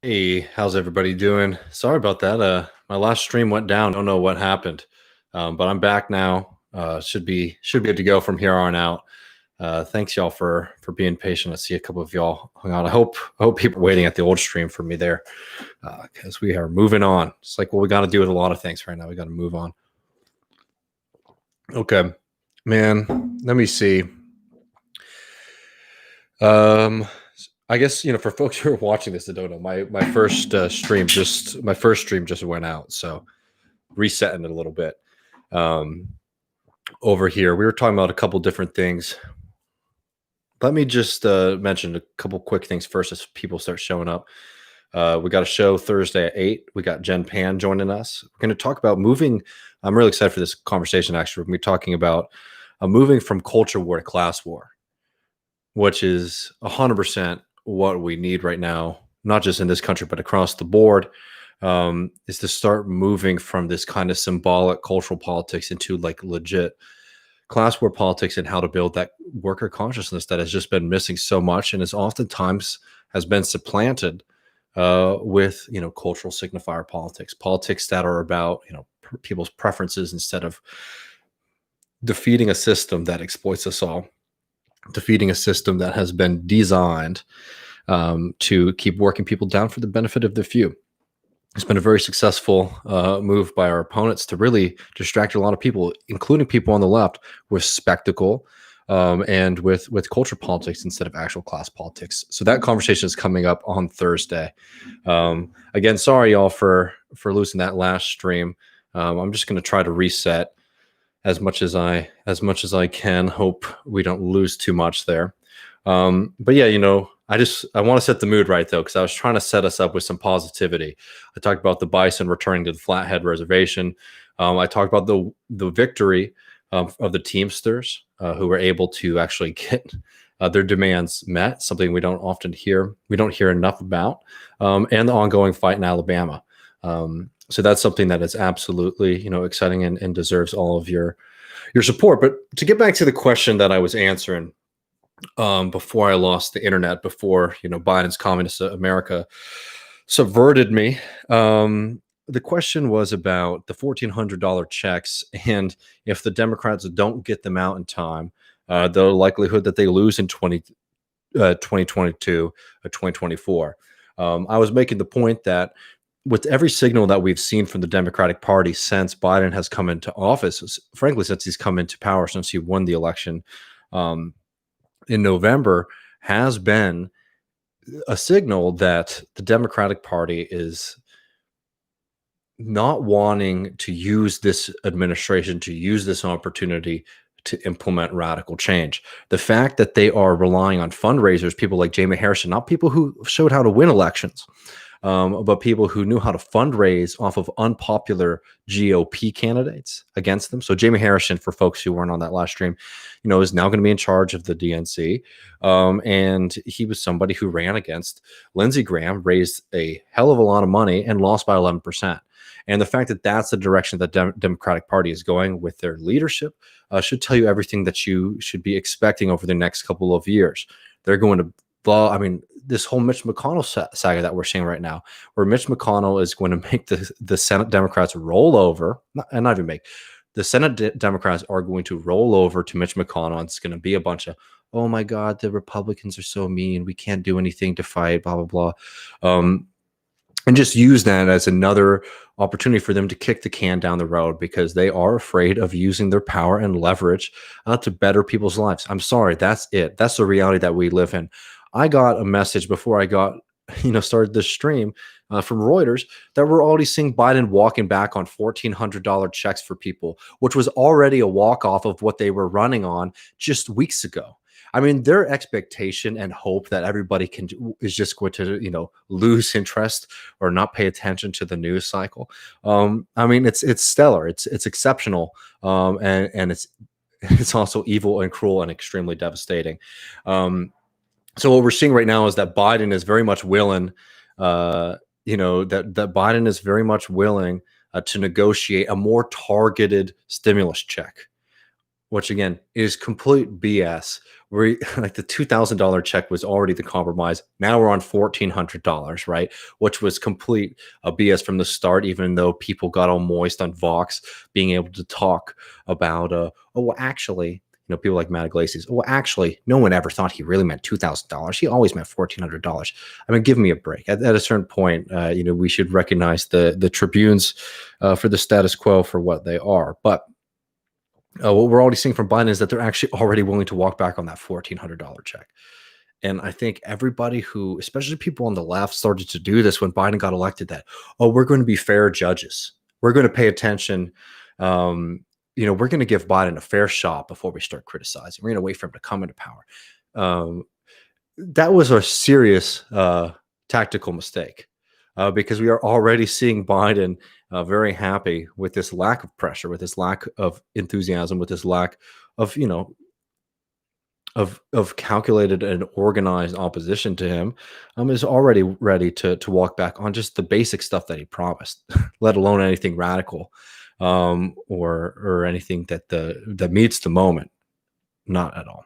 Hey, how's everybody doing? Sorry about that. My last stream went down. Don't know what happened, but I'm back now. Should be good to go from here on out. Thanks y'all for being patient. I see a couple of y'all hung out. I hope people are waiting at the old stream for me there, because we are moving on. It's like what we got to do with a lot of things right now. We got to move on. Okay, man. Let me see. Um, I guess for folks who are watching this that don't know, my first stream just went out, so resetting it a little bit. Over here, we were talking about a couple different things. Let me just mention a couple quick things first as people start showing up. We got a show Thursday at 8. We got Jen Pan joining us. We're going to talk about moving. I'm really excited for this conversation. Actually, we're going to be talking about moving from culture war to class war, which is 100% what we need right now, not just in this country, but across the board, is to start moving from this kind of symbolic cultural politics into like legit class war politics and how to build that worker consciousness that has just been missing so much and is oftentimes has been supplanted with, cultural signifier politics that are about, people's preferences instead of defeating a system that exploits us all, defeating a system that has been designed to keep working people down for the benefit of the few. It's been a very successful move by our opponents to really distract a lot of people, including people on the left, with spectacle and with culture politics instead of actual class politics. So that conversation is coming up on Thursday. Again, sorry y'all for losing that last stream. I'm just going to try to reset as much as I can. Hope we don't lose too much there. But yeah, I want to set the mood right though, because I was trying to set us up with some positivity. I talked about the bison returning to the Flathead Reservation. I talked about the victory of the Teamsters, who were able to actually get their demands met, something we don't often hear. We don't hear enough about, and the ongoing fight in Alabama. So that's something that is absolutely, exciting and deserves all of your support. But to get back to the question that I was answering before I lost the internet, before Biden's communist America subverted me, the question was about the $1,400 checks, and if the Democrats don't get them out in time, the likelihood that they lose in 2022 or 2024. I was making the point that with every signal that we've seen from the Democratic Party since Biden has come into office, frankly, since he's come into power, since he won the election in November, has been a signal that the Democratic Party is not wanting to use this administration, to use this opportunity to implement radical change. The fact that they are relying on fundraisers, people like Jamie Harrison, not people who showed how to win elections, but people who knew how to fundraise off of unpopular GOP candidates against them. So Jamie Harrison, for folks who weren't on that last stream, is now going to be in charge of the DNC. And he was somebody who ran against Lindsey Graham, raised a hell of a lot of money, and lost by 11%. And the fact that that's the direction that the Democratic Party is going with their leadership should tell you everything that you should be expecting over the next couple of years. They're going to this whole Mitch McConnell saga that we're seeing right now, where Mitch McConnell is going to make the Senate Democrats roll over, the Senate Democrats are going to roll over to Mitch McConnell. And it's going to be a bunch of, oh my God, the Republicans are so mean. We can't do anything to fight, blah, blah, blah. And just use that as another opportunity for them to kick the can down the road, because they are afraid of using their power and leverage to better people's lives. I'm sorry, that's it. That's the reality that we live in. I got a message before I started this stream from Reuters that we're already seeing Biden walking back on $1,400 checks for people, which was already a walk off of what they were running on just weeks ago. I mean, their expectation and hope that everybody is just going to, lose interest or not pay attention to the news cycle. It's stellar. It's exceptional. And it's also evil and cruel and extremely devastating. So what we're seeing right now is that Biden is very much willing, that Biden is very much willing to negotiate a more targeted stimulus check, which again is complete BS. we like the $2,000 check was already the compromise. Now we're on $1,400, right? Which was complete BS from the start, even though people got all moist on Vox being able to talk about, oh, well, actually, people like Matt Iglesias. Oh, well, actually, no one ever thought he really meant $2,000. He always meant $1,400. I mean, give me a break. At a certain point, we should recognize the tribunes for the status quo for what they are. But what we're already seeing from Biden is that they're actually already willing to walk back on that $1,400 check. And I think everybody who, especially people on the left, started to do this when Biden got elected, that, oh, we're going to be fair judges. We're going to pay attention. We're going to give Biden a fair shot before we start criticizing. We're going to wait for him to come into power. That was a serious tactical mistake because we are already seeing Biden very happy with this lack of pressure, with this lack of enthusiasm, with this lack of, of calculated and organized opposition to him, is already ready to walk back on just the basic stuff that he promised, let alone anything radical or anything that meets the moment. Not at all.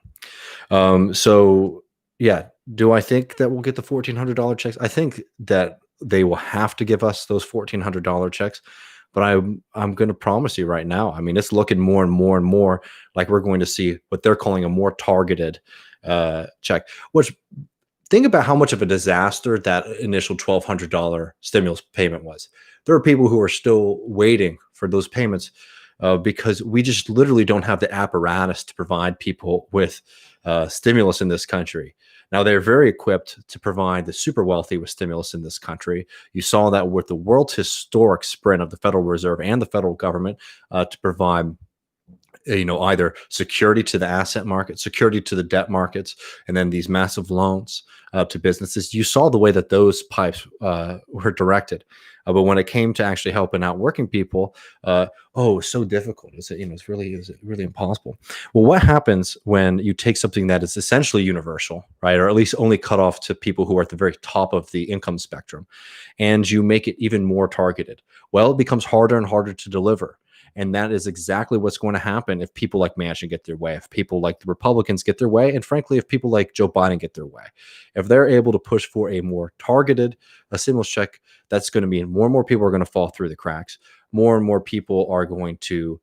So yeah, do I think that we'll get the $1,400 checks? I think that they will have to give us those $1,400 checks. But I'm going to promise you right now, I mean, it's looking more and more and more like we're going to see what they're calling a more targeted check. Which, think about how much of a disaster that initial $1,200 stimulus payment was. There are people who are still waiting for those payments because we just literally don't have the apparatus to provide people with stimulus in this country. Now, they're very equipped to provide the super wealthy with stimulus in this country. You saw that with the world's historic sprint of the Federal Reserve and the federal government to provide either security to the asset market, security to the debt markets, and then these massive loans to businesses. You saw the way that those pipes were directed. But when it came to actually helping out working people, so difficult. Is it really impossible? Well, what happens when you take something that is essentially universal, right, or at least only cut off to people who are at the very top of the income spectrum, and you make it even more targeted? Well, it becomes harder and harder to deliver. And that is exactly what's going to happen if people like Manchin get their way, if people like the Republicans get their way, and frankly, if people like Joe Biden get their way. If they're able to push for a more targeted stimulus check, that's going to mean more and more people are going to fall through the cracks. More and more people are going to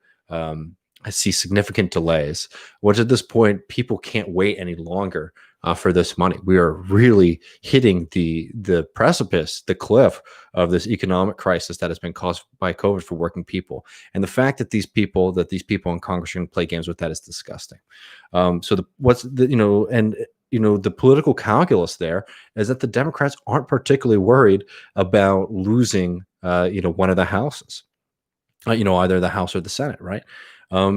see significant delays, which at this point, people can't wait any longer for this money. We are really hitting the precipice, the cliff of this economic crisis that has been caused by COVID for working people. And the fact that these people in Congress are going to play games with that is disgusting. The political calculus there is that the Democrats aren't particularly worried about losing, one of the houses, either the House or the Senate, right?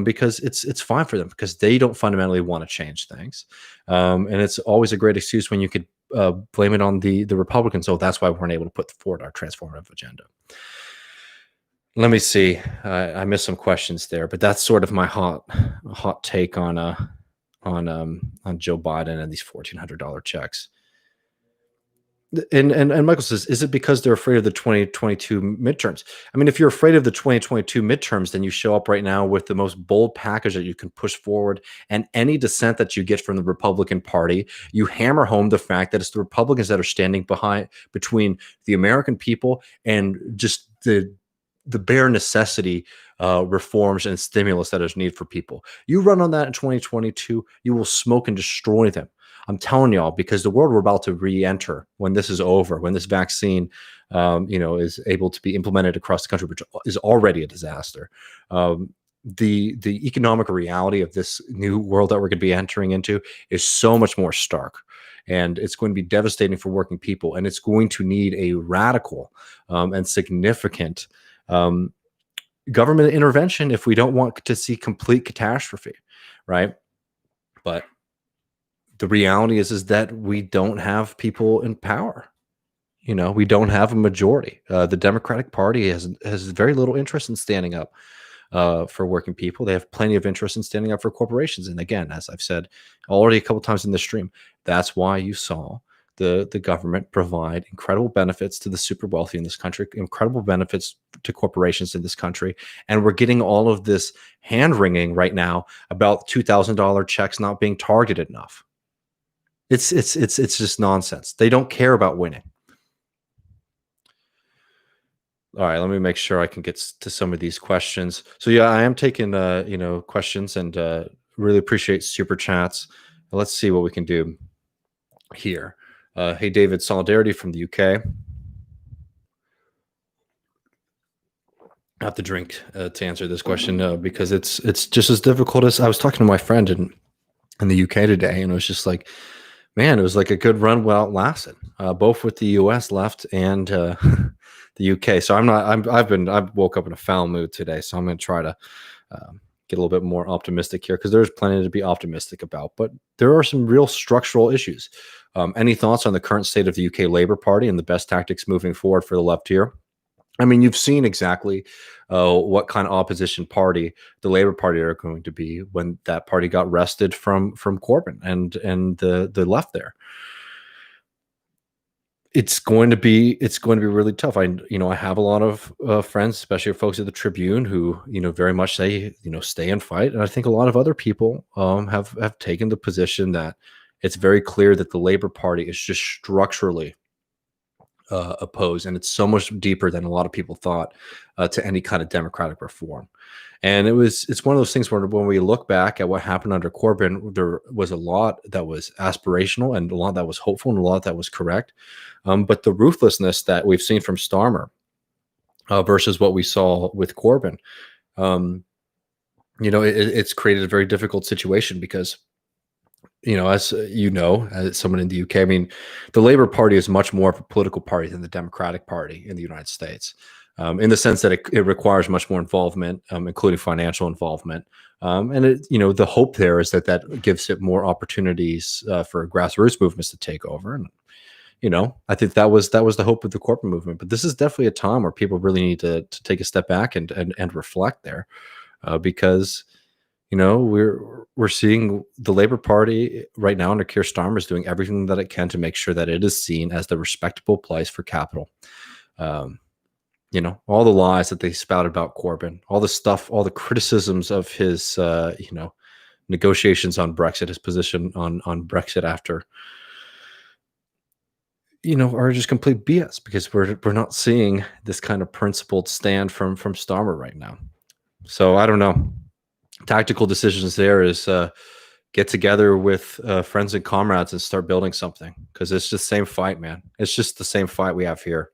Because it's fine for them because they don't fundamentally want to change things. And it's always a great excuse when you could blame it on the Republicans. So that's why we weren't able to put forward our transformative agenda. Let me see. I missed some questions there, but that's sort of my hot take on Joe Biden and these $1,400 checks. And Michael says, is it because they're afraid of the 2022 midterms? I mean, if you're afraid of the 2022 midterms, then you show up right now with the most bold package that you can push forward. And any dissent that you get from the Republican Party, you hammer home the fact that it's the Republicans that are standing between the American people and just the bare necessity reforms and stimulus that is needed for people. You run on that in 2022, you will smoke and destroy them. I'm telling y'all, because the world we're about to re-enter when this is over, when this vaccine, is able to be implemented across the country, which is already a disaster. The economic reality of this new world that we're going to be entering into is so much more stark, and it's going to be devastating for working people, and it's going to need a radical and significant government intervention if we don't want to see complete catastrophe, right? But the reality is that we don't have people in power. We don't have a majority. The Democratic Party has very little interest in standing up for working people. They have plenty of interest in standing up for corporations. And again, as I've said already a couple times in this stream, that's why you saw the government provide incredible benefits to the super wealthy in this country, incredible benefits to corporations in this country, and we're getting all of this hand wringing right now about $2,000 checks not being targeted enough. It's just nonsense. They don't care about winning. All right, let me make sure I can get to some of these questions. So yeah, I am taking questions, and really appreciate super chats. Let's see what we can do here. Hey David, solidarity from the UK. I have to drink to answer this question because it's just as difficult as I was talking to my friend in the UK today, and it was just like, man, it was like a good run while it lasted, both with the US left and the UK. So I've woke up in a foul mood today, so I'm going to try to get a little bit more optimistic here, because there's plenty to be optimistic about, but there are some real structural issues. Any thoughts on the current state of the UK Labour Party and the best tactics moving forward for the left here? I mean, you've seen exactly what kind of opposition party the Labour Party are going to be when that party got wrested from Corbyn and the left there. It's going to be really tough. I have a lot of friends, especially folks at the Tribune, who very much say stay and fight, and I think a lot of other people have taken the position that it's very clear that the Labour Party is just structurally opposed, and it's so much deeper than a lot of people thought to any kind of democratic reform. And it's one of those things where when we look back at what happened under Corbyn, there was a lot that was aspirational and a lot that was hopeful and a lot that was correct. But the ruthlessness that we've seen from Starmer versus what we saw with Corbyn, it's created a very difficult situation because, as as someone in the UK, I mean, the Labour Party is much more of a political party than the Democratic Party in the United States, in the sense that it requires much more involvement, including financial involvement. And the hope there is that gives it more opportunities for grassroots movements to take over. And I think that was the hope of the corporate movement. But this is definitely a time where people really need to take a step back and reflect there, because we're seeing the Labour Party right now under Keir Starmer is doing everything that it can to make sure that it is seen as the respectable place for capital. All the lies that they spout about Corbyn, all the stuff, all the criticisms of his, negotiations on Brexit, his position on Brexit after, are just complete BS, because we're not seeing this kind of principled stand from Starmer right now. So I don't know. Tactical decisions there is get together with friends and comrades and start building something, because it's just the same fight, man. It's just the same fight we have here.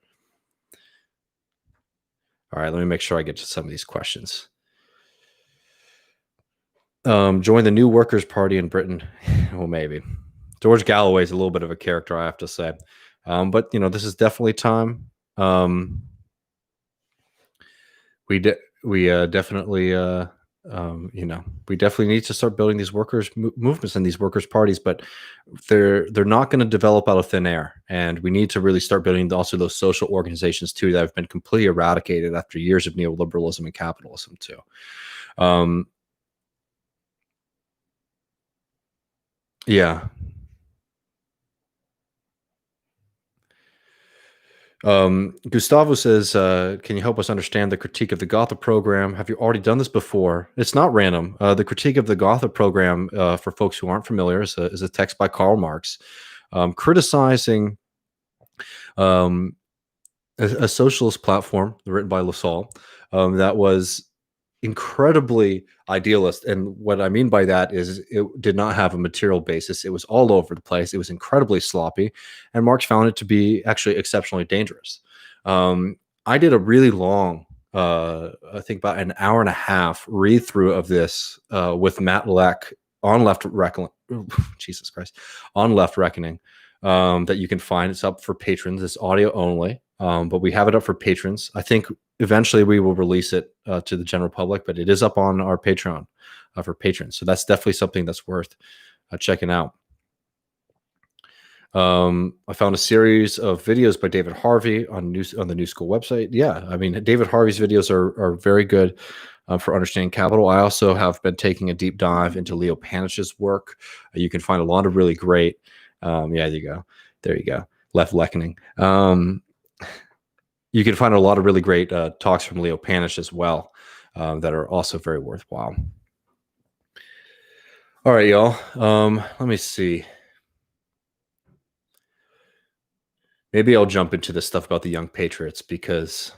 All right, let me make sure I get to some of these questions. Join the New Workers' Party in Britain. Well, maybe. George Galloway is a little bit of a character, I have to say. But this is definitely time. We definitely we definitely need to start building these workers movements and these workers parties, but they're not going to develop out of thin air. And we need to really start building also those social organizations too that have been completely eradicated after years of neoliberalism and capitalism too. Yeah. Gustavo says, can you help us understand the critique of the Gotha program? Have you already done this before? It's not random. The critique of the Gotha program, for folks who aren't familiar, is a text by Karl Marx, criticizing a socialist platform written by Lassalle that was incredibly idealist. And what I mean by that is it did not have a material basis. It was all over the place. It was incredibly sloppy. And Marx found it to be actually exceptionally dangerous. I did a really long, I think about an hour and a half read through of this with Matt Leck on Left Reckoning. Jesus Christ, on Left Reckoning, that you can find. It's up for patrons. It's audio only, but we have it up for patrons. I think eventually we will release it to the general public, but it is up on our Patreon for patrons. So that's definitely something that's worth checking out. I found a series of videos by David Harvey on the New School website. Yeah, I mean, David Harvey's videos are very good for understanding capital. I also have been taking a deep dive into Leo Panich's work. You can find a lot of really great, yeah, there you go. There you go. Left Leckening. You can find a lot of really great talks from Leo Panish as well that are also very worthwhile. All right, y'all. Let me see. Maybe I'll jump into this stuff about the Young Patriots because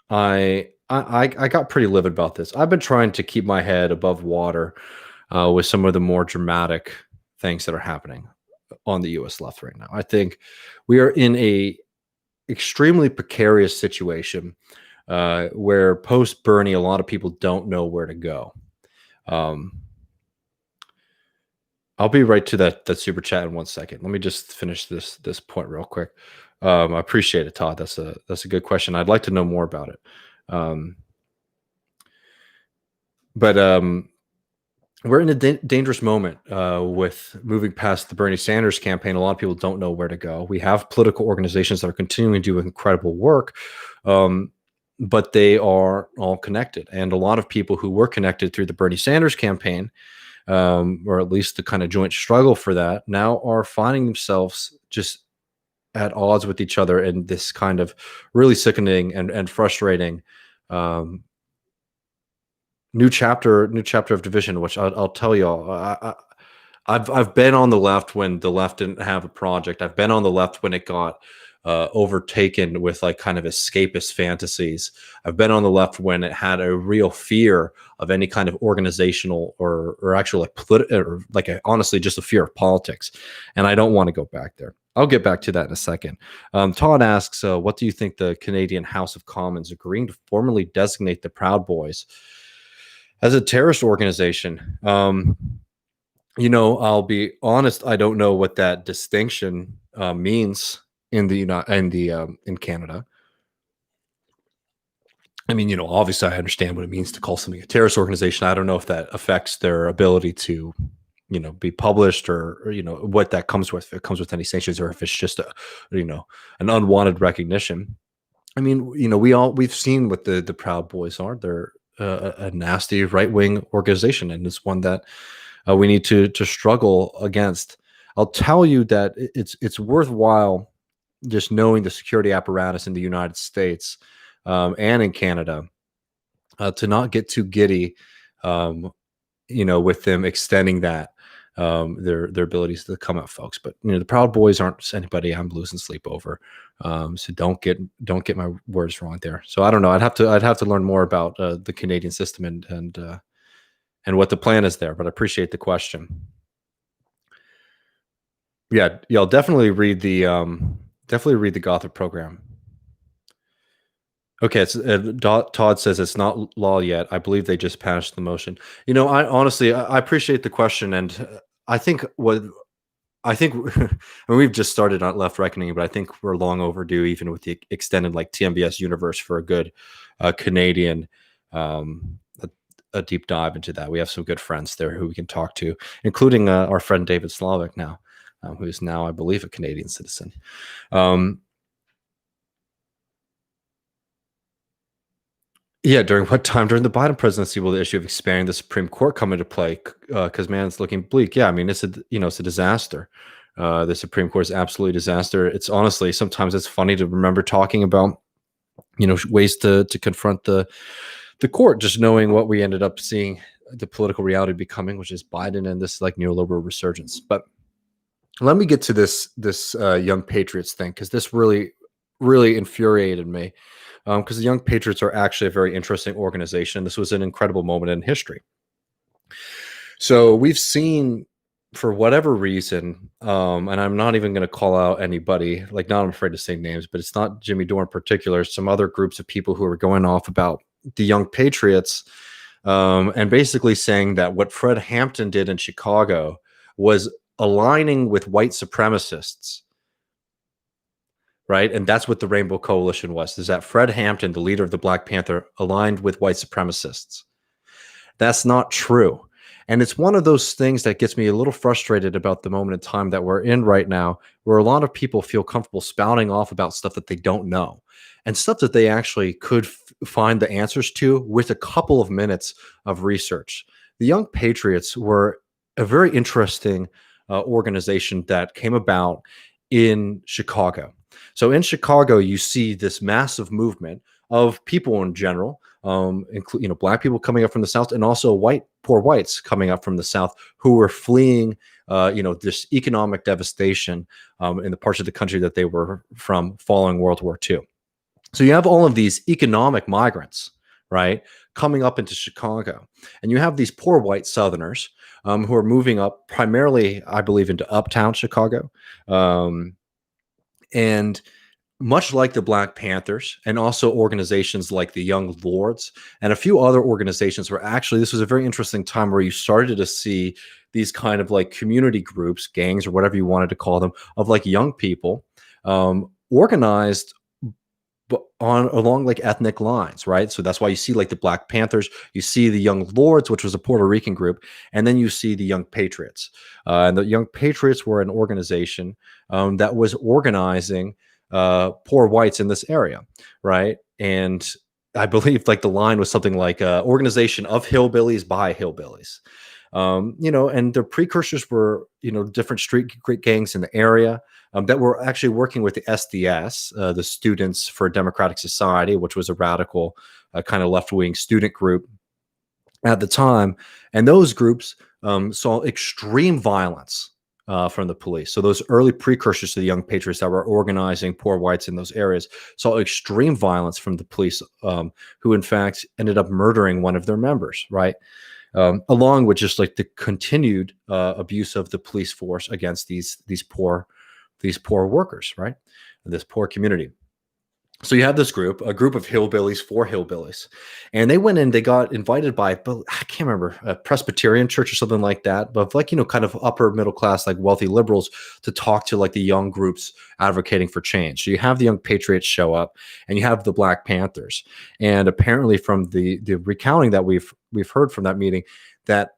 I got pretty livid about this. I've been trying to keep my head above water with some of the more dramatic things that are happening on the U.S. left right now. I think we are in a extremely precarious situation where post Bernie, a lot of people don't know where to go. I'll be right to that super chat in 1 second. Let me just finish this point real quick. I appreciate it, Todd. That's a good question. I'd like to know more about it. But we're in a dangerous moment with moving past the Bernie Sanders campaign. A lot of people don't know where to go. We have political organizations that are continuing to do incredible work, but they are all connected. And a lot of people who were connected through the Bernie Sanders campaign, or at least the kind of joint struggle for that, now are finding themselves just at odds with each other in this kind of really sickening and frustrating new chapter of division, which I'll tell y'all. I've been on the left when the left didn't have a project. I've been on the left when it got overtaken with like kind of escapist fantasies. I've been on the left when it had a real fear of any kind of organizational or actual like political, or like honestly just a fear of politics. And I don't want to go back there. I'll get back to that in a second. Todd asks, what do you think the Canadian House of Commons agreeing to formally designate the Proud Boys as a terrorist organization? You know, I'll be honest, I don't know what that distinction means in Canada. I mean, you know, obviously I understand what it means to call something a terrorist organization. I don't know if that affects their ability to, you know, be published or you know, what that comes with. If it comes with any sanctions or if it's just a, you know, an unwanted recognition. I mean, you know, we've seen what the Proud Boys are. They're a nasty right-wing organization, and it's one that we need to struggle against. I'll tell you that it's worthwhile just knowing the security apparatus in the United States and in Canada to not get too giddy, you know, with them extending that their abilities to come at folks. But you know, the Proud Boys aren't anybody I'm losing sleep over. So don't get my words wrong there. So I don't know. I'd have to learn more about the Canadian system and what the plan is there. But I appreciate the question. Yeah, y'all definitely read the Gothic program. Okay, it's Todd says it's not law yet. I believe they just passed the motion. You know, I honestly I appreciate the question, and I think I mean, we've just started on Left Reckoning, but I think we're long overdue, even with the extended like TMBS universe, for a good Canadian a deep dive into that. We have some good friends there who we can talk to, including our friend David Slavic now, who's now, I believe, a Canadian citizen. Yeah, during what time? During the Biden presidency will the issue of expanding the Supreme Court come into play? Because man, it's looking bleak. Yeah, I mean, it's a disaster. The Supreme Court is absolutely a disaster. It's honestly, sometimes it's funny to remember talking about, you know, ways to confront the court, just knowing what we ended up seeing the political reality becoming, which is Biden and this like neoliberal resurgence. But let me get to this Young Patriots thing, because this really infuriated me. Because the Young Patriots are actually a very interesting organization. This was an incredible moment in history. So we've seen, for whatever reason, and I'm not even going to call out anybody, like, not I'm afraid to say names, but it's not Jimmy Dore in particular, some other groups of people who are going off about the Young Patriots and basically saying that what Fred Hampton did in Chicago was aligning with white supremacists. Right. And that's what the Rainbow Coalition was, is that Fred Hampton, the leader of the Black Panther, aligned with white supremacists. That's not true. And it's one of those things that gets me a little frustrated about the moment in time that we're in right now, where a lot of people feel comfortable spouting off about stuff that they don't know and stuff that they actually could find the answers to with a couple of minutes of research. The Young Patriots were a very interesting organization that came about in Chicago. So in Chicago, you see this massive movement of people in general, including black people coming up from the South, and also poor whites coming up from the South who were fleeing, this economic devastation in the parts of the country that they were from following World War II. So you have all of these economic migrants, right, coming up into Chicago, and you have these poor white Southerners who are moving up primarily, I believe, into uptown Chicago. And much like the Black Panthers and also organizations like the Young Lords and a few other organizations where actually this was a very interesting time where you started to see these kind of like community groups, gangs, or whatever you wanted to call them, of like young people organized along like ethnic lines, right? So that's why you see like the Black Panthers, you see the Young Lords, which was a Puerto Rican group, and then you see the Young Patriots. And the Young Patriots were an organization that was organizing poor whites in this area, right? And I believe like the line was something like organization of hillbillies by hillbillies. And the precursors were, different street gangs in the area that were actually working with the SDS, the Students for Democratic Society, which was a radical kind of left-wing student group at the time. And those groups saw extreme violence from the police. So those early precursors to the Young Patriots that were organizing poor whites in those areas saw extreme violence from the police, who in fact ended up murdering one of their members, right? Along with just like the continued abuse of the police force against these poor workers, right? This poor community. So you have this group, a group of hillbillies, 4 hillbillies, and they went in. They got invited by, I can't remember, a Presbyterian church or something like that, but like kind of upper middle class, like wealthy liberals, to talk to like the young groups advocating for change. So you have the Young Patriots show up, and you have the Black Panthers, and apparently from the recounting that we've heard from that meeting, that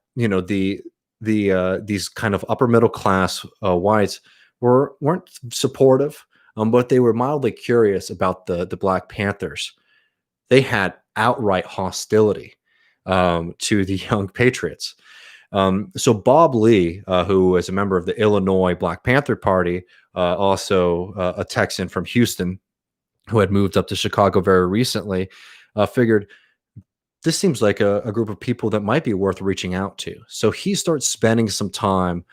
these kind of upper middle class whites weren't supportive. But they were mildly curious about the Black Panthers. They had outright hostility to the Young Patriots. So Bob Lee, who is a member of the Illinois Black Panther Party, also a Texan from Houston who had moved up to Chicago very recently, figured this seems like a group of people that might be worth reaching out to. So he starts spending some time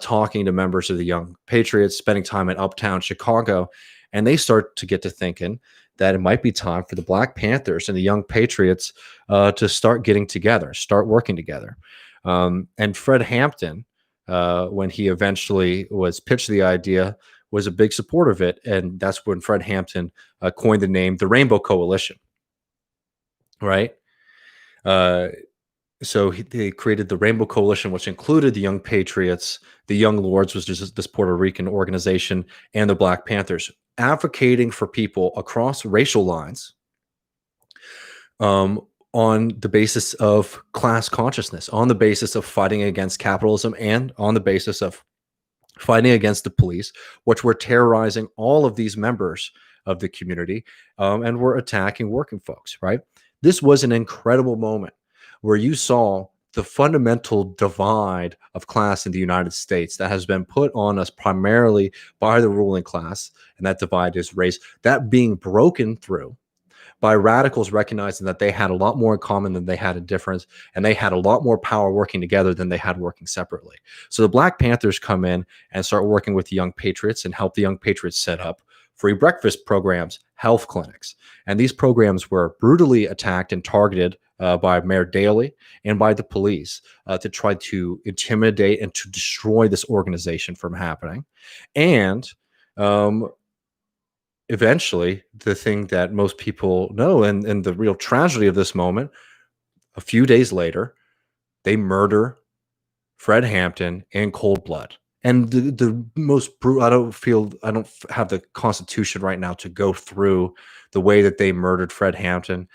talking to members of the Young Patriots, spending time in uptown Chicago, and they start to get to thinking that it might be time for the Black Panthers and the Young Patriots to start getting together, start working together. And Fred Hampton, when he eventually was pitched the idea, was a big supporter of it, and that's when Fred Hampton coined the name the Rainbow Coalition, right? So they created the Rainbow Coalition, which included the Young Patriots, the Young Lords, which is this Puerto Rican organization, and the Black Panthers, advocating for people across racial lines on the basis of class consciousness, on the basis of fighting against capitalism, and on the basis of fighting against the police, which were terrorizing all of these members of the community and were attacking working folks, right? This was an incredible moment where you saw the fundamental divide of class in the United States that has been put on us primarily by the ruling class, and that divide is race, that being broken through by radicals recognizing that they had a lot more in common than they had in difference, and they had a lot more power working together than they had working separately. So the Black Panthers come in and start working with the Young Patriots and help the Young Patriots set up free breakfast programs, health clinics. And these programs were brutally attacked and targeted by Mayor Daley and by the police to try to intimidate and to destroy this organization from happening. And eventually, the thing that most people know, and the real tragedy of this moment, a few days later, they murder Fred Hampton in cold blood. And the most brutal, I don't have the constitution right now to go through the way that they murdered Fred Hampton.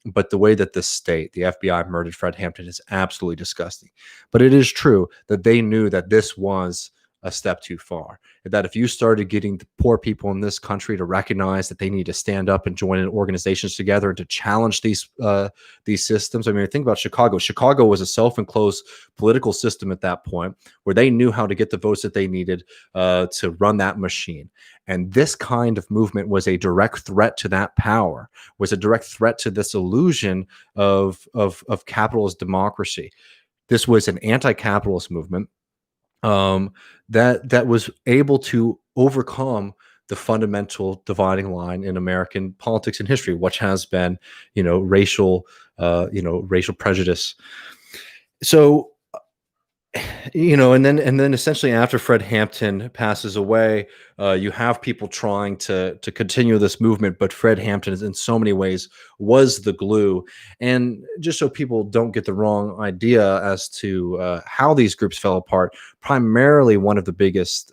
But the way that the FBI murdered Fred Hampton is absolutely disgusting. But it is true that they knew that this was a step too far. That if you started getting the poor people in this country to recognize that they need to stand up and join in organizations together and to challenge these systems. I mean, think about Chicago. Chicago was a self-enclosed political system at that point, where they knew how to get the votes that they needed to run that machine. And this kind of movement was a direct threat to that power, was a direct threat to this illusion of capitalist democracy. This was an anti-capitalist movement that was able to overcome the fundamental dividing line in American politics and history, which has been, racial prejudice. So, and then essentially after Fred Hampton passes away, you have people trying to continue this movement, but Fred Hampton, in so many ways, was the glue. And just so people don't get the wrong idea as to how these groups fell apart, primarily one of the biggest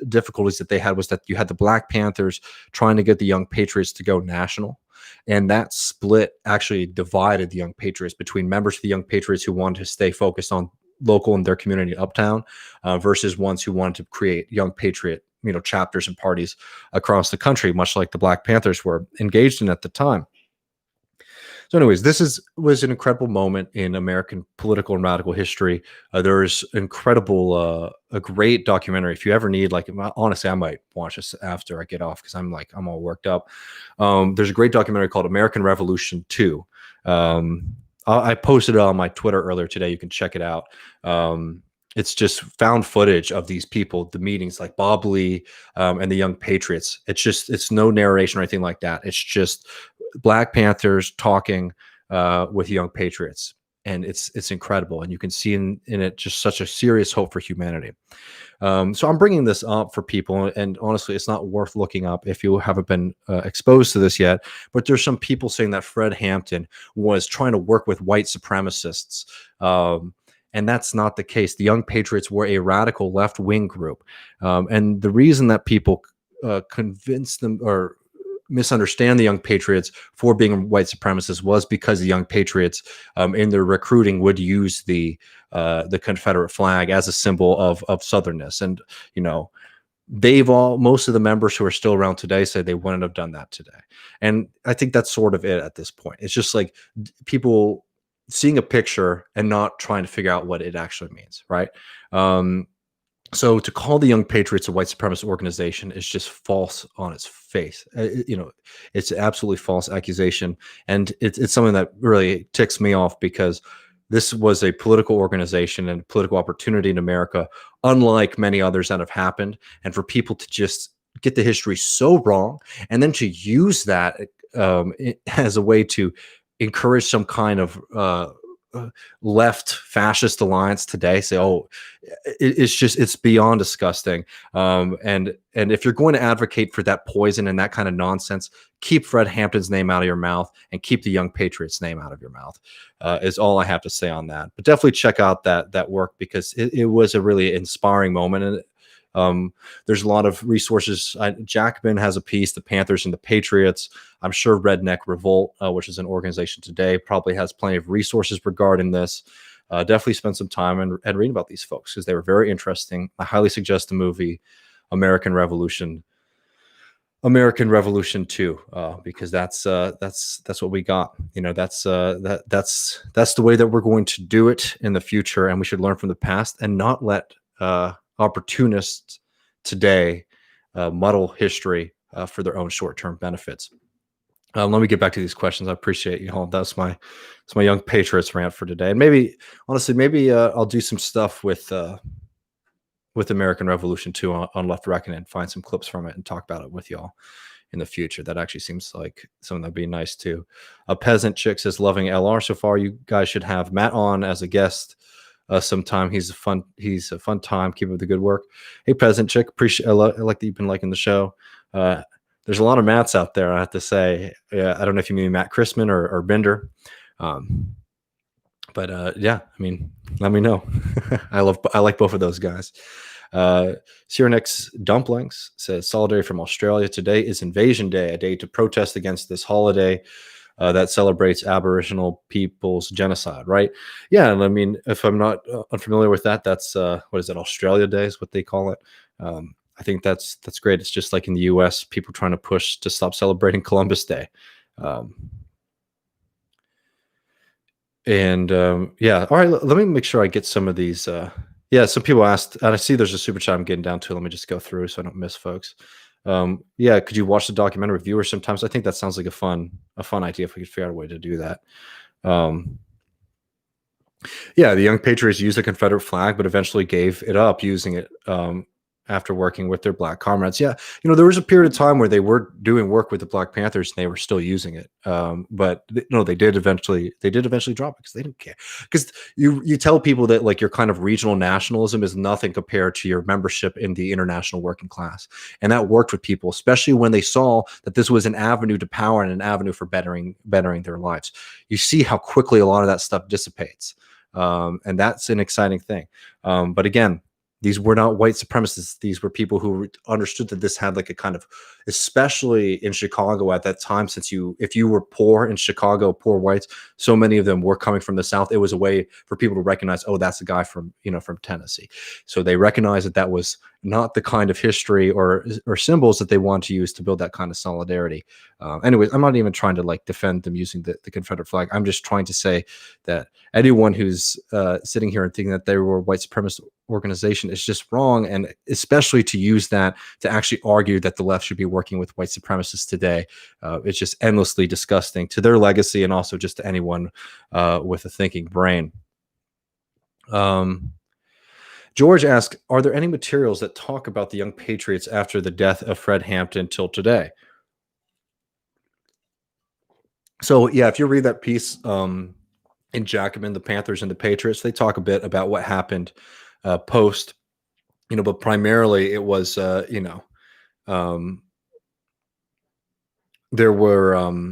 difficulties that they had was that you had the Black Panthers trying to get the Young Patriots to go national. And that split actually divided the Young Patriots between members of the Young Patriots who wanted to stay focused on local in their community uptown versus ones who wanted to create Young Patriot, chapters and parties across the country, much like the Black Panthers were engaged in at the time. So anyways, was an incredible moment in American political and radical history. There's incredible, a great documentary. If you ever need, honestly, I might watch this after I get off because I'm all worked up. There's a great documentary called American Revolution 2. I posted it on my Twitter earlier today. You can check it out. It's just found footage of these people, the meetings, like Bob Lee and the Young Patriots. It's no narration or anything like that. It's just Black Panthers talking with Young Patriots. And it's incredible. And you can see in it just such a serious hope for humanity. So I'm bringing this up for people. And honestly, it's not worth looking up if you haven't been exposed to this yet. But there's some people saying that Fred Hampton was trying to work with white supremacists. And that's not the case. The Young Patriots were a radical left-wing group. And the reason that people convince them or misunderstand the Young Patriots for being white supremacists was because the Young Patriots in their recruiting would use the Confederate flag as a symbol of Southernness. And, most of the members who are still around today say they wouldn't have done that today. And I think that's sort of it at this point. It's just like people seeing a picture and not trying to figure out what it actually means. Right. So to call the Young Patriots a white supremacist organization is just false on its face. It's an absolutely false accusation. And it's something that really ticks me off because this was a political organization and political opportunity in America, unlike many others that have happened. And for people to just get the history so wrong and then to use that as a way to encourage some kind of left fascist alliance today, say, it's beyond disgusting. And if you're going to advocate for that poison and that kind of nonsense, keep Fred Hampton's name out of your mouth and keep the Young Patriots name out of your mouth, is all I have to say on that. But definitely check out that work because it was a really inspiring moment. And there's a lot of resources. Jackman has a piece, The Panthers and the Patriots. I'm sure Redneck Revolt, which is an organization today, probably has plenty of resources regarding this. Definitely spend some time and read about these folks because they were very interesting. I highly suggest the movie American Revolution 2, because that's what we got. That's the way that we're going to do it in the future, and we should learn from the past and not let opportunists today muddle history for their own short-term benefits. Let me get back to these questions. I appreciate you all. That's my Young Patriots rant for today. And maybe I'll do some stuff with American Revolution 2 on Left Reckoning and find some clips from it and talk about it with y'all in the future. That actually seems like something that'd be nice too. A Peasant Chick says, loving LR so far. You guys should have Matt on as a guest sometime. He's a fun time. Keep up the good work. Hey, Peasant Chick, appreciate. I like that you've been liking the show. There's a lot of Matts out there, I have to say. Yeah, I don't know if you mean Matt Chrisman or Bender. But yeah, I mean, let me know. I like both of those guys. Cyrenix Dumplings says, solidarity from Australia. Today is Invasion Day, a day to protest against this holiday. that celebrates Aboriginal people's genocide, right? Yeah, and I mean, if I'm not unfamiliar with that, that's what is it? Australia Day is what they call it. I think that's great. It's just like in the U.S., people trying to push to stop celebrating Columbus Day. Um, yeah, all right. Let me make sure I get some of these. Yeah, some people asked, and I see there's a super chat I'm getting down to. Let me just go through so I don't miss folks. Yeah, could you watch the documentary viewer sometimes? I think that sounds like a fun idea if we could figure out a way to do that. Yeah, the Young Patriots used the Confederate flag, but eventually gave it up using it after working with their black comrades. Yeah, there was a period of time where they were doing work with the Black Panthers and they were still using it. But they did eventually drop it because they didn't care. Because you tell people that like your kind of regional nationalism is nothing compared to your membership in the international working class, and that worked with people, especially when they saw that this was an avenue to power and an avenue for bettering their lives. You see how quickly a lot of that stuff dissipates. And that's an exciting thing. But again, these were not white supremacists. These were people who understood that this had like a kind of, especially in Chicago at that time, since if you were poor in Chicago, poor whites, so many of them were coming from the South. It was a way for people to recognize, oh, that's a guy from Tennessee. So they recognized that was not the kind of history or symbols that they want to use to build that kind of solidarity. Anyways, I'm not even trying to like defend them using the Confederate flag. I'm just trying to say that anyone who's sitting here and thinking that they were a white supremacist organization is just wrong, and especially to use that to actually argue that the left should be working with white supremacists today. It's just endlessly disgusting to their legacy and also just to anyone with a thinking brain. George asked, are there any materials that talk about the Young Patriots after the death of Fred Hampton till today? So yeah, if you read that piece in Jacobin, the Panthers and the Patriots, they talk a bit about what happened post, but primarily it was, there were,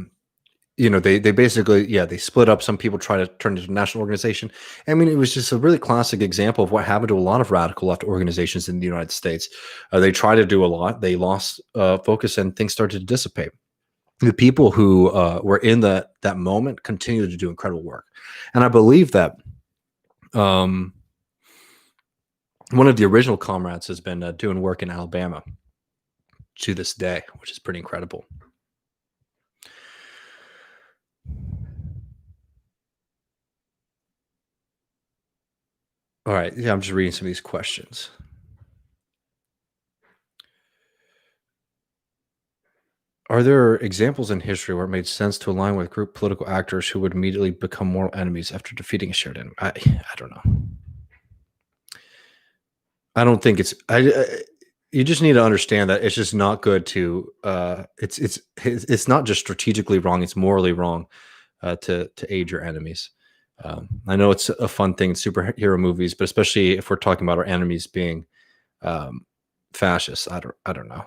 they basically, they split up. Some people try to turn it into a national organization. I mean, it was just a really classic example of what happened to a lot of radical left organizations in the United States. They tried to do a lot. They lost focus and things started to dissipate. The people who were in that moment continued to do incredible work. And I believe that one of the original comrades has been doing work in Alabama to this day, which is pretty incredible. All right. Yeah, I'm just reading some of these questions. Are there examples in history where it made sense to align with group political actors who would immediately become moral enemies after defeating a shared enemy? I don't know. I don't think it's. You just need to understand that it's just not good to. It's not just strategically wrong; it's morally wrong to aid your enemies. I know it's a fun thing in superhero movies, but especially if we're talking about our enemies being fascists, I don't know.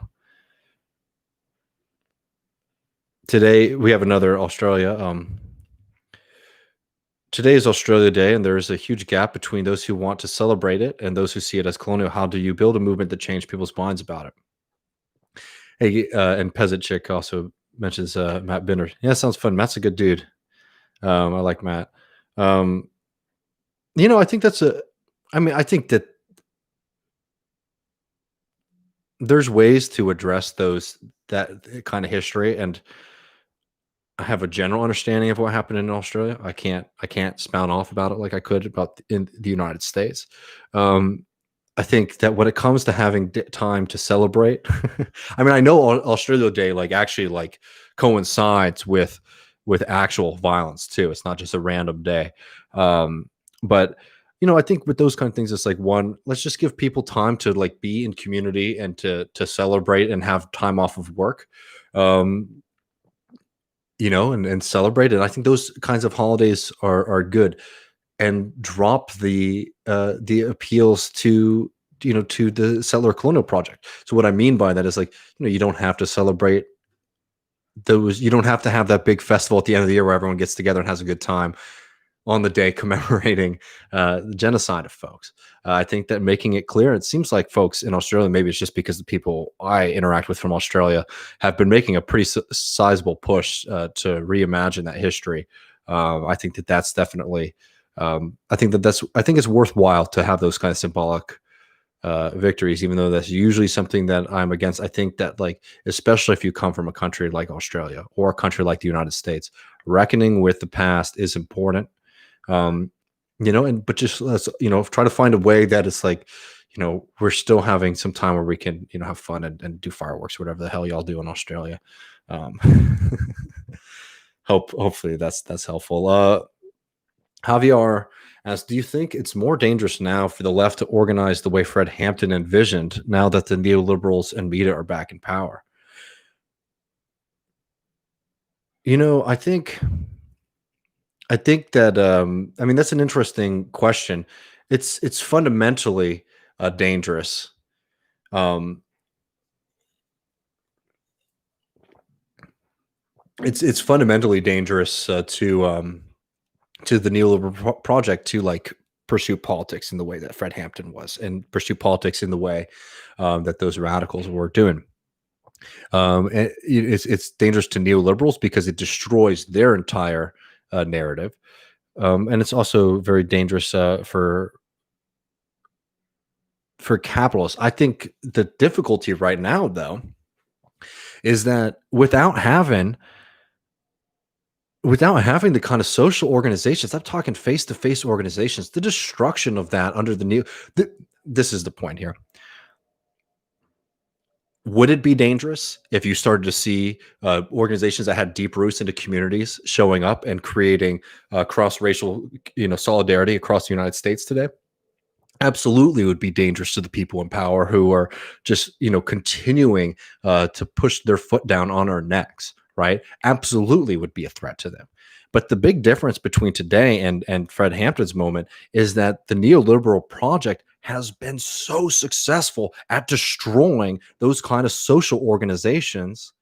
Today we have another Australia. Today is Australia Day, and there is a huge gap between those who want to celebrate it and those who see it as colonial. How do you build a movement to change people's minds about it? Hey, and Peasant Chick also mentions Matt Binder. Yeah, sounds fun. Matt's a good dude. I like Matt. I think I think that there's ways to address that kind of history, and I have a general understanding of what happened in Australia. I can't spout off about it like I could about in the United States. I think that when it comes to having time to celebrate, I mean, I know Australia Day actually coincides with actual violence too. It's not just a random day. But I think with those kind of things, it's like, one, let's just give people time to be in community and to celebrate and have time off of work. And celebrate. And I think those kinds of holidays are good, and drop the appeals to the settler colonial project. So what I mean by that is you don't have to celebrate those. You don't have to have that big festival at the end of the year where everyone gets together and has a good time. on the day commemorating the genocide of folks. I think that making it clear, it seems like folks in Australia, maybe it's just because the people I interact with from Australia have been making a pretty sizable push to reimagine that history. I think that that's definitely, I think it's worthwhile to have those kind of symbolic victories, even though that's usually something that I'm against. I think that, like, especially if you come from a country like Australia or a country like the United States, reckoning with the past is important. um and but just let's try to find a way that it's like, we're still having some time where we can have fun and do fireworks, whatever the hell y'all do in Australia. um Hopefully that's helpful. Javier asks, do you think it's more dangerous now for the left to organize the way Fred Hampton envisioned, now that the neoliberals and media are back in power? I think that, I mean, that's an interesting question. It's fundamentally dangerous. Um, it's fundamentally dangerous to the neoliberal project to, like, pursue politics in the way that Fred Hampton was, and pursue politics in the way that those radicals were doing. And it's dangerous to neoliberals because it destroys their entire narrative. And it's also very dangerous for capitalists. I think the difficulty right now, though, is that without having the kind of social organizations, I'm talking face-to-face organizations, the destruction of that under the new. This is the point here. Would it be dangerous if you started to see organizations that had deep roots into communities showing up and creating cross-racial, solidarity across the United States today? Absolutely, it would be dangerous to the people in power who are just, continuing to push their foot down on our necks, right? Absolutely would be a threat to them. But the big difference between today and Fred Hampton's moment is that the neoliberal project has been so successful at destroying those kind of social organizations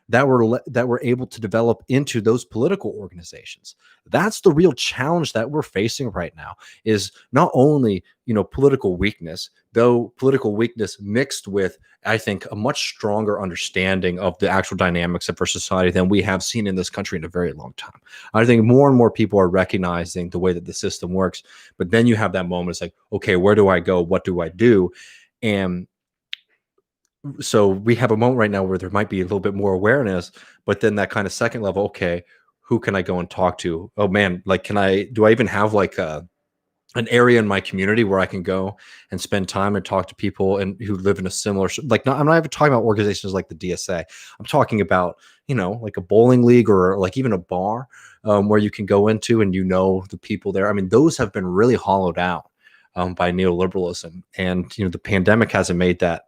that were able to develop into those political organizations. That's the real challenge that we're facing right now, is not only, political weakness, though political weakness mixed with, I think, a much stronger understanding of the actual dynamics of our society than we have seen in this country in a very long time. I think more and more people are recognizing the way that the system works, but then you have that moment, it's like, okay, where do I go, what do I do? And so we have a moment right now where there might be a little bit more awareness, but then that kind of second level, okay, who can I go and talk to? Oh man, like, do I even have, like, an area in my community where I can go and spend time and talk to people and who live in a similar, like, not, I'm not even talking about organizations like the DSA. I'm talking about, like a bowling league or like even a bar, where you can go into and the people there. I mean, those have been really hollowed out by neoliberalism, and the pandemic hasn't made that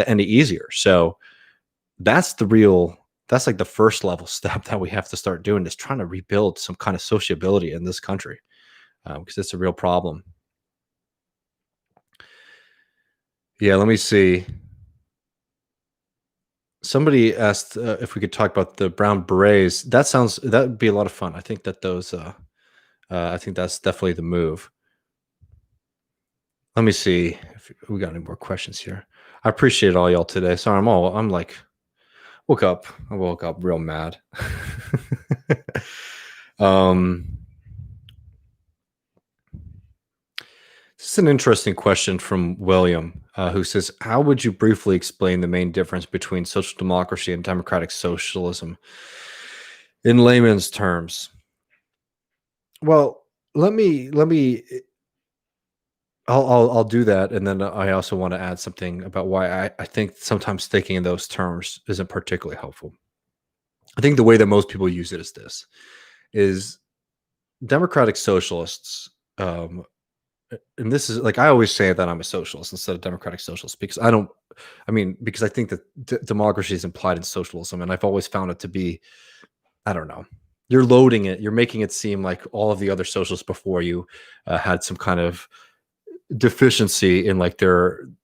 any easier. So that's like the first level step that we have to start doing, is trying to rebuild some kind of sociability in this country, because it's a real problem. Yeah, let me see. Somebody asked if we could talk about the brown berets. That would be a lot of fun. I think that I think that's definitely the move. Let me see if we got any more questions here. I appreciate all y'all today. Sorry, I'm like, I woke up real mad. This is an interesting question from William, who says, how would you briefly explain the main difference between social democracy and democratic socialism in layman's terms? Well, I'll do that, and then I also want to add something about why I think sometimes thinking in those terms isn't particularly helpful. I think the way that most people use it is this: is democratic socialists, and this is, like, I always say that I'm a socialist instead of democratic socialist, because because I think that democracy is implied in socialism, and I've always found it to be, I don't know, you're making it seem like all of the other socialists before you had some kind of deficiency in, like,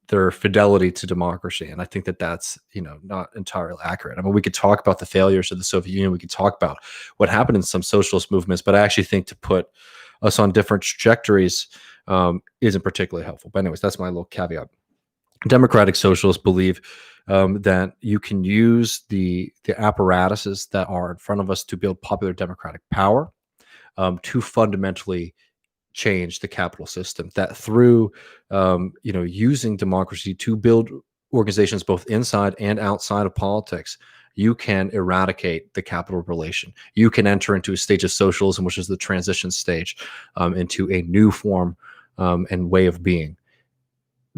their fidelity to democracy. And I think that that's, not entirely accurate. I mean, we could talk about the failures of the Soviet Union. We could talk about what happened in some socialist movements, but I actually think to put us on different trajectories isn't particularly helpful. But anyways, that's my little caveat. Democratic socialists believe that you can use the apparatuses that are in front of us to build popular democratic power to fundamentally change the capital system. That through using democracy to build organizations both inside and outside of politics, you can eradicate the capital relation. You can enter into a stage of socialism, which is the transition stage, into a new form and way of being.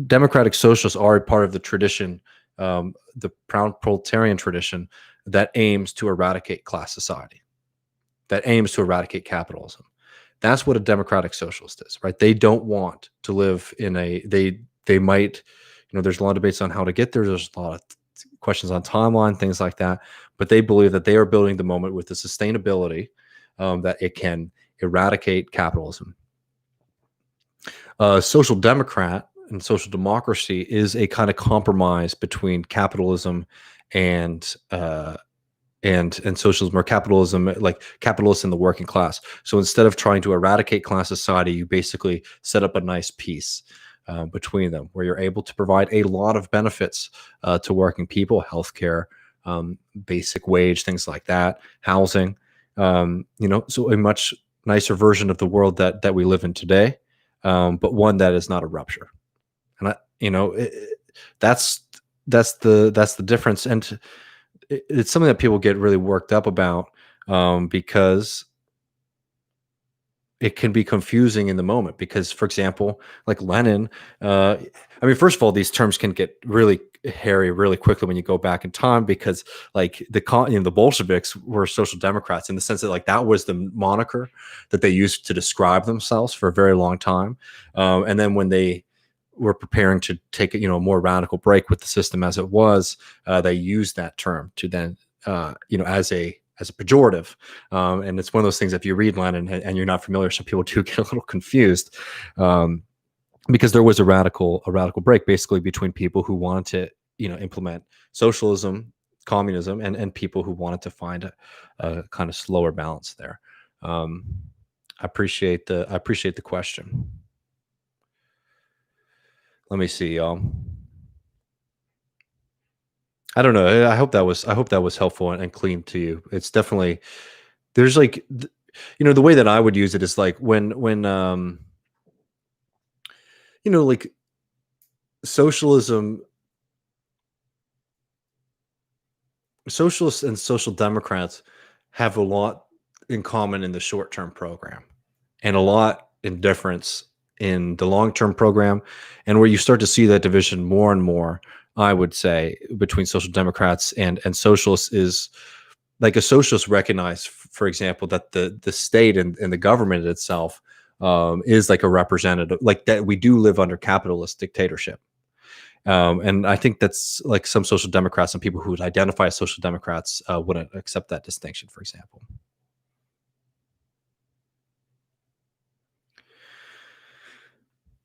Democratic socialists are a part of the tradition, the proud proletarian tradition that aims to eradicate class society, that aims to eradicate capitalism. That's what a democratic socialist is, right? They don't want to live in they might, there's a lot of debates on how to get there. There's a lot of questions on timeline, things like that. But they believe that they are building the moment with the sustainability that it can eradicate capitalism. Social democrat and social democracy is a kind of compromise between capitalism and socialism, or capitalism, like capitalists and the working class. So instead of trying to eradicate class society, you basically set up a nice peace between them, where you're able to provide a lot of benefits to working people: healthcare, basic wage, things like that, housing. So a much nicer version of the world that we live in today, but one that is not a rupture. And that's the difference. And it's something that people get really worked up about because it can be confusing in the moment. Because, for example, like Lenin, first of all, these terms can get really hairy really quickly when you go back in time, because like the Bolsheviks were social democrats in the sense that like that was the moniker that they used to describe themselves for a very long time. And then when they were preparing to take a more radical break with the system as it was, they used that term to then as a pejorative, and it's one of those things. If you read Lenin and you're not familiar, some people do get a little confused, because there was a radical break basically between people who wanted to implement socialism, communism, and people who wanted to find a kind of slower balance there. I appreciate the question. Let me see, y'all. I don't know. I hope that was helpful and clean to you. It's definitely, there's like, the way that I would use it is like when like socialists and social democrats have a lot in common in the short-term program, and a lot in difference in the long-term program. And where you start to see that division more and more, I would say, between social democrats and socialists is like a socialist recognize, for example, that the state and the government itself is like a representative, like that we do live under capitalist dictatorship. And I think that's like some social democrats and people who would identify as social democrats wouldn't accept that distinction, for example.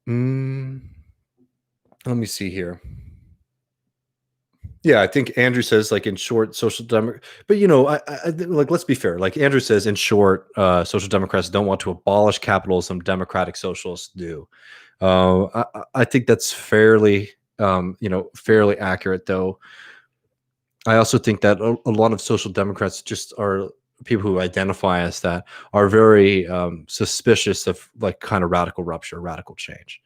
Let me see here. Yeah, I think Andrew says, like, in short, social democrat, but like, let's be fair. Like Andrew says, in short, social democrats don't want to abolish capitalism. Democratic socialists do. I think that's fairly accurate, though. I also think that a lot of social democrats just are people who identify as that are very suspicious of like kind of radical rupture, radical change.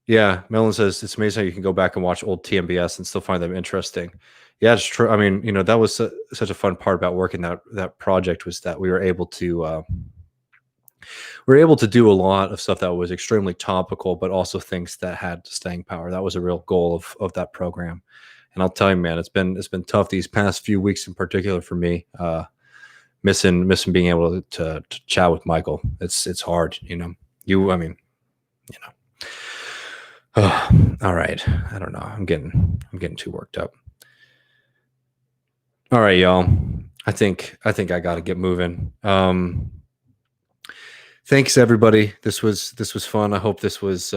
Yeah, Melon says it's amazing how you can go back and watch old TMBS and still find them interesting. Yeah, it's true. I mean, that was such a fun part about working that project, was that we were able to do a lot of stuff that was extremely topical, but also things that had staying power. That was a real goal of that program. And I'll tell you, man, it's been tough these past few weeks in particular for me. Missing being able to chat with Michael. It's hard, all right. I don't know. I'm getting too worked up. All right, y'all. I think I got to get moving. Thanks everybody. This was fun. I hope this was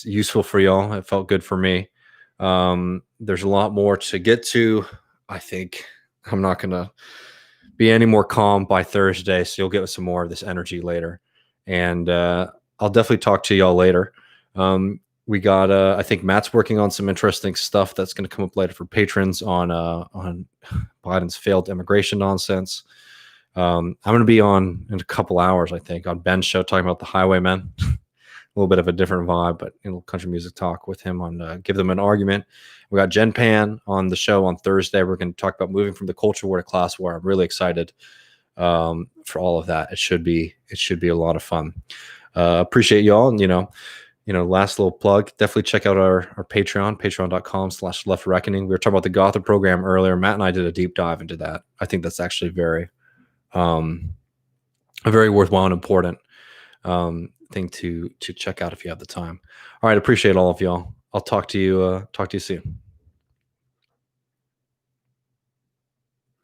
useful for y'all. It felt good for me. There's a lot more to get to. I think I'm not gonna be any more calm by Thursday, so you'll get some more of this energy later. And I'll definitely talk to y'all later. We got I think Matt's working on some interesting stuff that's going to come up later for patrons on Biden's failed immigration nonsense. I'm going to be on in a couple hours, I think, on Ben's show talking about the Highwaymen. A little bit of a different vibe, but country music talk with him on Give Them an Argument. We got Jen Pan on the show on Thursday. We're going to talk about moving from the culture war to class war. I'm really excited for all of that. It should be a lot of fun. Appreciate y'all. And last little plug, definitely check out our Patreon, patreon.com/Left Reckoning. We were talking about the Gotha program earlier. Matt and I did a deep dive into that. I think that's actually a very worthwhile and important thing to check out if you have the time. All right, appreciate all of y'all. I'll talk to you soon.